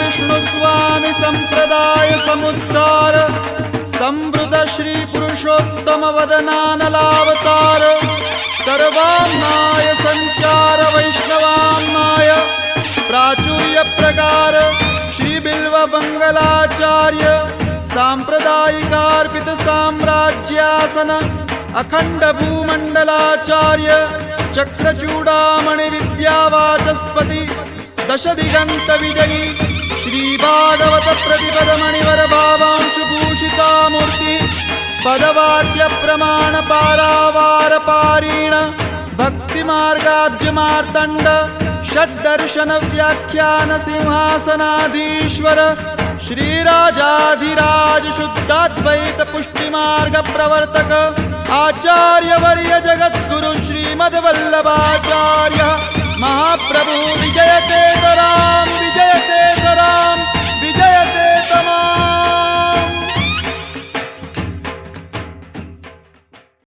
विष्णुस्वामी संप्रदाय समुद्धार संवृत श्री पुरुषोत्तम वदनानलावतार सर्वान्नाय संचार वैष्णवान्नाय प्राचुर्य प्रकार श्री बिल्व मंगलाचार्य सांप्रदायिकार्पित साम्राज्यासन अखंड भूमंडलाचार्य चक्रचूडामणि विद्यावाचस्पति दश दिगंत विजयी श्री भागवत प्रतिपद मणिवर भावांशुभूषिता मूर्ति पदवाद्य प्रमाण पारावार पारीण भक्ति मार्गाब्ज मार्तंड षड्दर्शन व्याख्यान सिंहासनाधीश्वर श्रीराजाधिराज शुद्धाद्वैत पुष्टि मार्ग प्रवर्तक आचार्य वर्य जगद्गुरु श्रीमद्वल्लभाचार्य महाप्रभु विजयते तराम विजयते